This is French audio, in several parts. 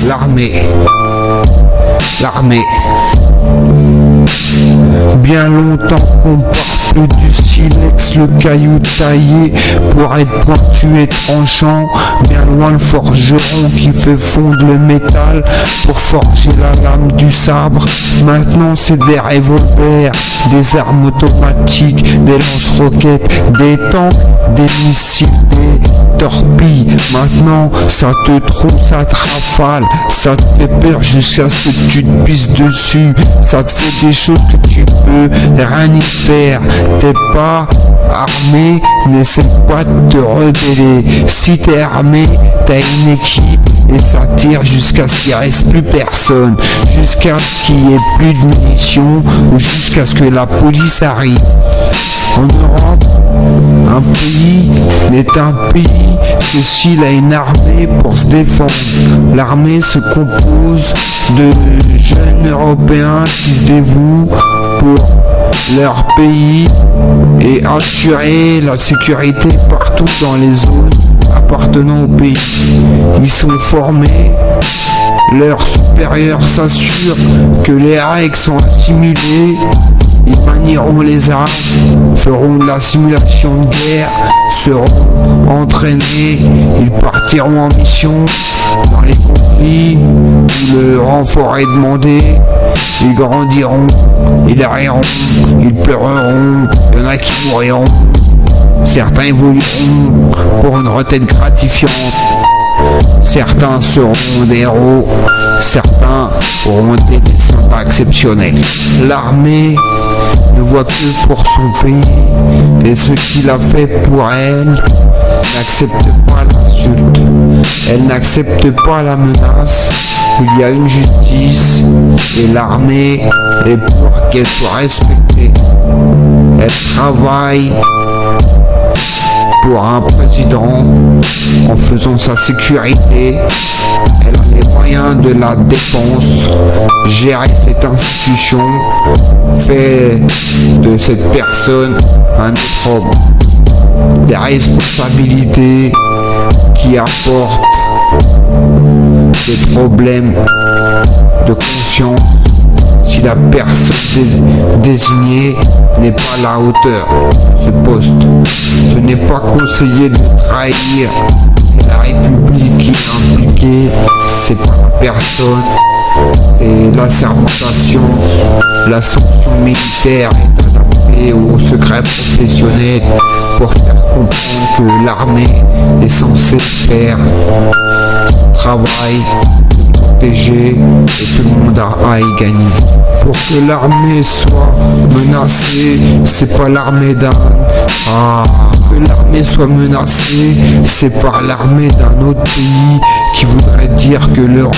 L'armée. Bien longtemps qu'on parle plus du silex, le caillou taillé pour être pointu et tranchant. Bien loin le forgeron qui fait fondre le métal pour forger la lame du sabre. Maintenant c'est des revolvers, des armes automatiques, des lance-roquettes, des tanks, des missiles, des torpilles. Maintenant ça te trouve, ça te rafale, ça te fait peur jusqu'à ce que tu te pisses dessus. Ça te fait des choses que tu peux rien y faire. T'es pas armé, n'essaie pas de te rebeller. Si t'es armé, t'as une équipe et ça tire jusqu'à ce qu'il reste plus personne, jusqu'à ce qu'il y ait plus de munitions ou jusqu'à ce que la police arrive. En Europe, un pays n'est un pays que s'il a une armée pour se défendre. L'armée se compose de jeunes Européens qui se dévouent pour leur pays et assurer la sécurité partout dans les zones appartenant au pays. Ils sont formés, leurs supérieurs s'assurent que les règles sont assimilées. Ils manieront les armes, feront de la simulation de guerre, seront entraînés, ils partiront en mission dans les conflits où le renfort est demandé. Ils grandiront, ils riront, ils pleureront, il y en a qui mourront. Certains évolueront pour une retraite gratifiante. Certains seront des héros, certains auront des destins pas exceptionnels. L'armée ne voit que pour son pays et ce qu'il a fait pour elle n'accepte pas l'insulte. Elle n'accepte pas la menace. Il y a une justice et l'armée est pour qu'elle soit respectée. Elle travaille pour un président en faisant sa sécurité. Elle a les moyens de la défense. Gérer cette institution fait de cette personne un autre homme. Des responsabilités qui apportent des problèmes de conscience si la personne désignée n'est pas à la hauteur de ce poste. Ce n'est pas conseillé de trahir, c'est la République qui est impliquée, c'est pas la personne, c'est l'assermentation, la sanction militaire est adaptée au secret professionnel pour faire comprendre que l'armée est censée faire travail, protéger et tout le monde a à y gagner. Pour que l'armée soit menacée, c'est pas l'armée d'un... Que l'armée soit menacée, c'est par l'armée d'un autre pays qui voudrait dire que l'Europe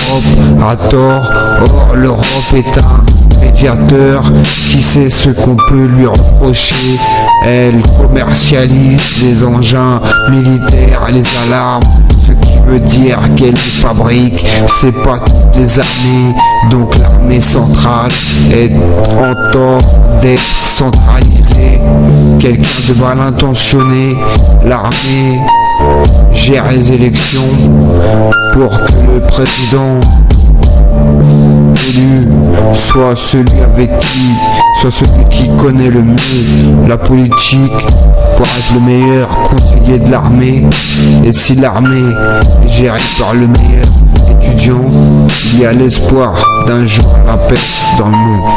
a tort. Or, l'Europe est un médiateur qui sait ce qu'on peut lui reprocher. Elle commercialise les engins militaires, les alarmes, ce qui veut dire qu'elle les fabrique. C'est pas toutes les armées, donc l'armée centrale est en tort d'être centralisée. Quelqu'un de mal intentionné, l'armée gère les élections pour que le président élu soit celui qui connaît le mieux la politique pour être le meilleur conseiller de l'armée. Et si l'armée est gérée par le meilleur étudiant, il y a l'espoir d'un jour la paix dans le monde.